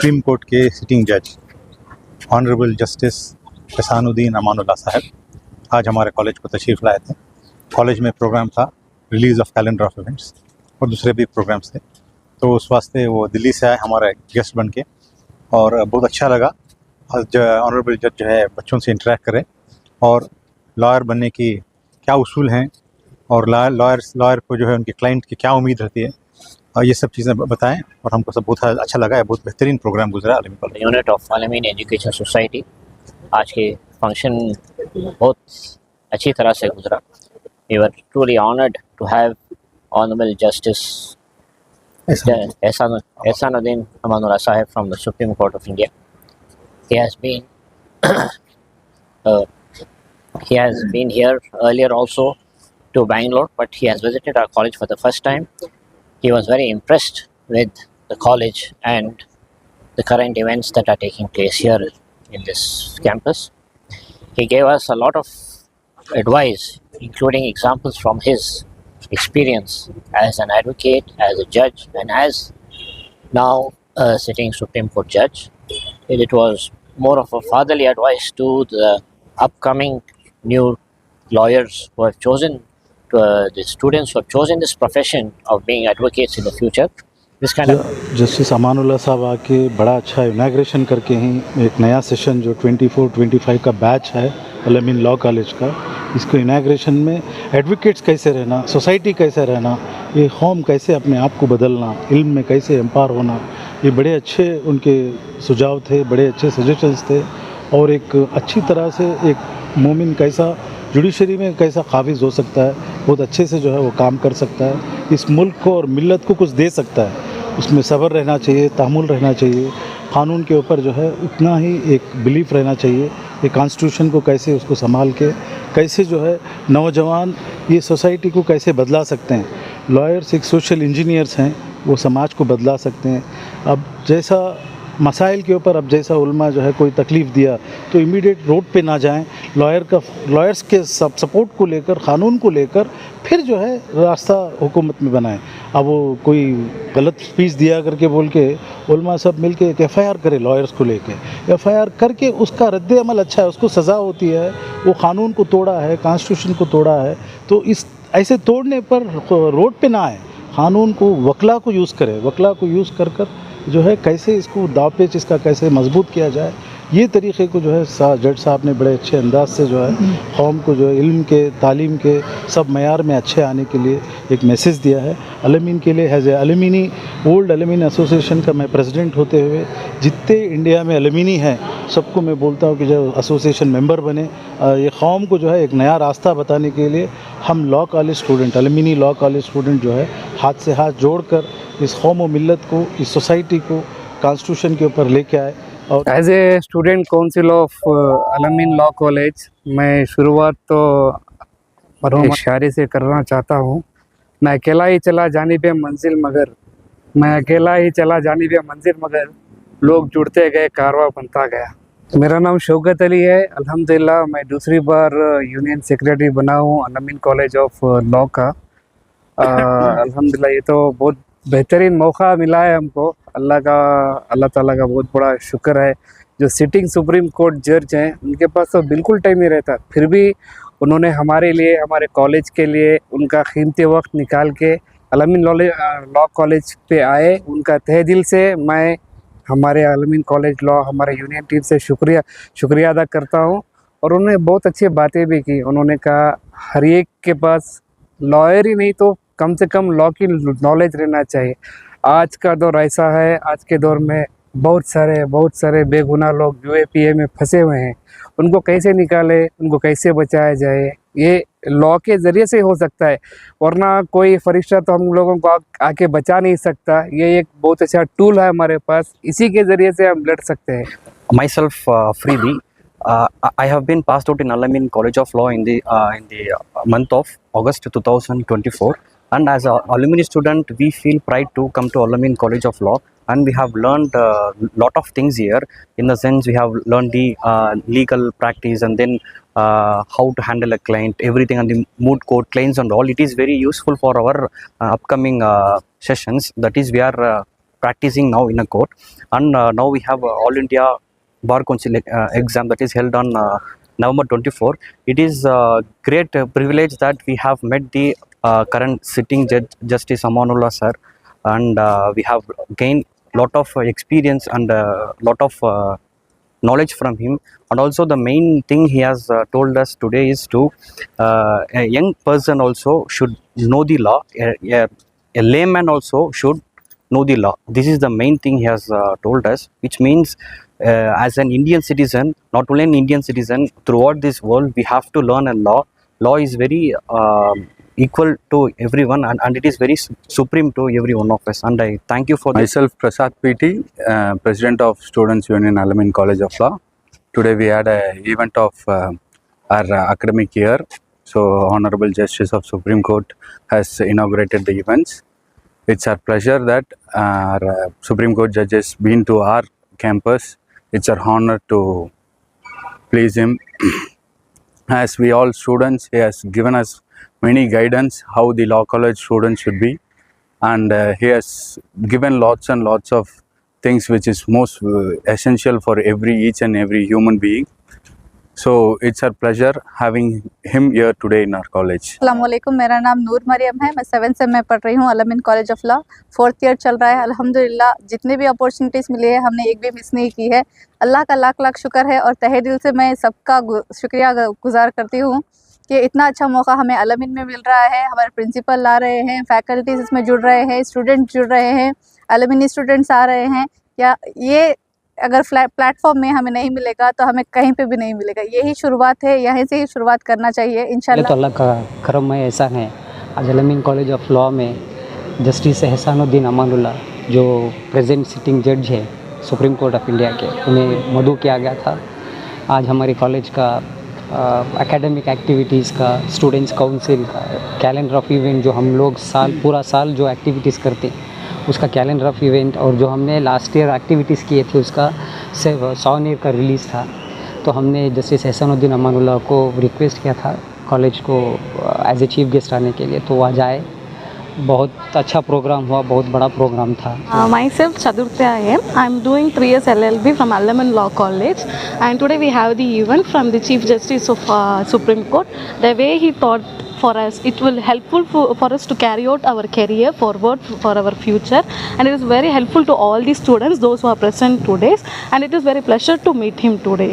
Supreme court के sitting जज honourable justice Ehsanuddin Amanullah साहब आज हमारे कॉलेज को तशरीफ़ लाए थे। कॉलेज में प्रोग्राम था release of calendar of events और दूसरे भी प्रोग्राम्स थे, तो उस वास्ते वो दिल्ली से आए हमारे गेस्ट बन के और बहुत अच्छा लगा। आज ऑनरेबल जज जो है बच्चों से इंटरेक्ट करे और लॉयर बनने की क्या उसूल हैं और लॉयर को जो है उनके क्लाइंट की क्या उम्मीद रहती है और ये सब चीज़ें बताएं और हमको सब बहुत अच्छा लगा है। बहुत बेहतरीन प्रोग्राम गुजरा Al-Ameen college unit of Al-Ameen education society. आज के फंक्शन बहुत अच्छी तरह से गुजरा। We were truly honoured to have honourable justice Ehsanuddin Amanullah साहब from the Supreme Court of India. He has been here earlier also to Bangalore, but he has visited our college for the first time. He was very impressed with the college and the current events that are taking place here in this campus. He gave us a lot of advice, including examples from his experience as an advocate, as a judge, and as now a sitting Supreme Court judge. It was more of a fatherly advice to the upcoming new lawyers who have chosen, the students who have chosen this profession of being advocates in the future. This kind of justice Amanullah साहब आके बड़ा अच्छा inauguration करके ही एक नया session जो 24-25 का batch है अलमीन लॉ कॉलेज का, इसको इनाग्रेशन में एडवोकेट्स कैसे रहना, सोसाइटी कैसे रहना, ये कौम कैसे अपने आप को बदलना, इल्म में कैसे एम्पावर होना, ये बड़े अच्छे उनके सुझाव थे, बड़े अच्छे सजेशंस थे। और एक अच्छी तरह से एक मोमिन कैसा जुडिशरी में कैसा काबिज हो सकता है, बहुत अच्छे से जो है वो काम कर सकता है, इस मुल्क को और मिल्लत को कुछ दे सकता है। उसमें सब्र रहना चाहिए, तहम्मुल रहना चाहिए, क़ानून के ऊपर जो है उतना ही एक बिलीफ रहना चाहिए, ये कॉन्स्टिट्यूशन को कैसे उसको संभाल के कैसे जो है नौजवान ये सोसाइटी को कैसे बदला सकते हैं। लॉयर्स एक सोशल इंजीनियर्स हैं, वो समाज को बदला सकते हैं। अब जैसा मसाइल के ऊपर अब जैसा उल्मा जो है कोई तकलीफ़ दिया तो इमीडिएट रोड पे ना जाएं, लॉयर्स के सपोर्ट को लेकर, क़ानून को लेकर फिर जो है रास्ता हुकूमत में बनाएं। अब वो कोई गलत स्पीच दिया करके बोल के उल्मा सब मिल के एक FIR करे लॉयर्स को लेके, FIR करके उसका रद्द अमल अच्छा है, उसको सज़ा होती है। वो क़ानून को तोड़ा है, कॉन्स्टिट्यूशन को तोड़ा है, तो इस ऐसे तोड़ने पर रोड पे ना आए, क़ानून को वकला को यूज़ करे, वकला को यूज़ कर जो है कैसे इसको दावपेच इसका कैसे मजबूत किया जाए, ये तरीक़े को जो है जज साहब ने बड़े अच्छे अंदाज से जो है कौम को जो है इल्म के, तालीम के सब मयार में अच्छे आने के लिए एक मैसेज दिया है। अलमीन के लिए has a alumni old Al-Ameen association का मैं प्रेसिडेंट होते हुए जितने इंडिया में अलमीनी हैं सबको मैं बोलता हूँ कि जो एसोसिएशन मेंबर बने, ये कौम को जो है एक नया रास्ता बताने के लिए हम law college student, alumni law college student जो है हाथ से हाथ जोड़कर इस कौम व मिल्लत को, इस सोसाइटी को कॉन्स्टिट्यूशन के ऊपर लेके आए। और as a student council of Al-Ameen law college मैं शुरुआत तो मरहूम शायरी से करना चाहता हूँ। मैं अकेला ही चला जानिबे मंजिल मगर, मैं अकेला ही चला जानिबे मंजिल मगर, लोग जुड़ते गए कारवां बनता गया। मेरा नाम शौकत अली है। अल्हम्दुलिल्लाह मैं दूसरी बार यूनियन सेक्रेटरी बना हूँ अलमीन कॉलेज ऑफ लॉ का। अल्हम्दुलिल्लाह ये तो बहुत बेहतरीन मौका मिला है हमको। अल्लाह ताला का बहुत बड़ा शुक्र है। जो सिटिंग सुप्रीम कोर्ट जज हैं उनके पास तो बिल्कुल टाइम नहीं रहता, फिर भी उन्होंने हमारे लिए, हमारे कॉलेज के लिए उनका कीमती वक्त निकाल के अलमीन लॉ कॉलेज पे आए। उनका तहे दिल से मैं हमारे अलमीन कॉलेज लॉ, हमारे यूनियन टीम से शुक्रिया अदा करता हूँ। और उन्होंने बहुत अच्छी बातें भी की। उन्होंने कहा हर एक के पास लॉयर ही नहीं तो कम से कम लॉ की नॉलेज रहना चाहिए। आज का दौर ऐसा है, आज के दौर में बहुत सारे बेगुनाह लोग UAPA में फंसे हुए हैं। उनको कैसे निकाले, उनको कैसे बचाया जाए, ये लॉ के ज़रिए से हो सकता है, वरना कोई फरिश्ता तो हम लोगों को आके बचा नहीं सकता। ये एक बहुत अच्छा टूल है हमारे पास, इसी के ज़रिए से हम लड़ सकते हैं। Myself, Freebie. I have been passed out in Al-Amin College of Law in the month of August 2024. And as an alumni student, we feel pride to come to Al-Amin College of Law, and we have learned a lot of things here. In the sense, we have learned the legal practice, and then how to handle a client, everything, and the moot court claims and all. It is very useful for our upcoming sessions. That is, we are practicing now in a court, and now we have All India Bar Council exam that is held on November 24. It is a great privilege that we have met the current sitting judge, Justice Amanullah sir, and we have gained lot of experience and lot of knowledge from him. And also the main thing he has told us today is to a young person also should know the law. A layman also should know the law. This is the main thing he has told us, which means as an Indian citizen, not only an Indian citizen, throughout this world we have to learn a law. Law is very equal to everyone, and it is very supreme to every one of us, and I thank you for this. Myself Prasad PT, President of Students Union Al-Amin College of Law. Today we had an event of our academic year. So Honorable Justice of Supreme Court has inaugurated the events. It's our pleasure that our Supreme Court judges been to our campus. It's our honor to please him. As we all students, he has given us many guidance how the law college students should be, and he has given lots and lots of things which is most essential for each and every human being. So it's our pleasure having him here today in our college. अस्सलामुअलैकुम, मेरा नाम नूर मरियम है। मैं 7th से मैं पढ़ रही हूँ Al-Ameen college of law. 4th year चल रहा है। अल्हम्दुलिल्लाह जितनी भी अपॉर्चुनिटीज़ मिली है हमने एक भी मिस नहीं की है। अल्लाह का लाख लाख शुक्र है और तहे दिल से मैं सबका शुक्रिया गुजार करती हूँ कि इतना अच्छा मौका हमें अल-अमीन में मिल रहा है। हमारे प्रिंसिपल ला रहे हैं, फैकल्टीज़ इसमें जुड़ रहे हैं, स्टूडेंट जुड़ रहे हैं, अल-अमीनी स्टूडेंट्स आ रहे हैं। या ये अगर प्लेटफॉर्म में हमें नहीं मिलेगा तो हमें कहीं पे भी नहीं मिलेगा। यही शुरुआत है, यहीं से ही शुरुआत करना चाहिए इंशाल्लाह। तो अल्लाह का करम है, एहसान है। आज अल-अमीन कॉलेज ऑफ लॉ में जस्टिस एहसानुद्दीन अमानुल्लाह जो प्रेजेंट सिटिंग जज है सुप्रीम कोर्ट ऑफ इंडिया के, उन्हें मदऊ किया गया था। आज हमारे कॉलेज का एकेडमिक एक्टिविटीज़ का, स्टूडेंट्स काउंसिल का, कैलेंडर ऑफ इवेंट जो हम लोग पूरा साल जो एक्टिविटीज़ करते हैं उसका कैलेंडर ऑफ इवेंट, और जो हमने लास्ट ईयर एक्टिविटीज़ किए थे उसका सॉनियर का रिलीज़ था। तो हमने जस्टिस एहसानुद्दीन अमानुल्लाह को रिक्वेस्ट किया था कॉलेज को एज ए चीफ गेस्ट आने के लिए, तो आज आए। बहुत अच्छा प्रोग्राम हुआ, बहुत बड़ा प्रोग्राम था। Myself Chadurtya I am. I am doing 3 years LLB from Al-Amin Law College, and today we have the event from the Chief Justice of Supreme Court. The way he taught for us, it will helpful for us to carry out our career forward for our future, and it is very helpful to all the students, those who are present today, and it is very pleasure to meet him today.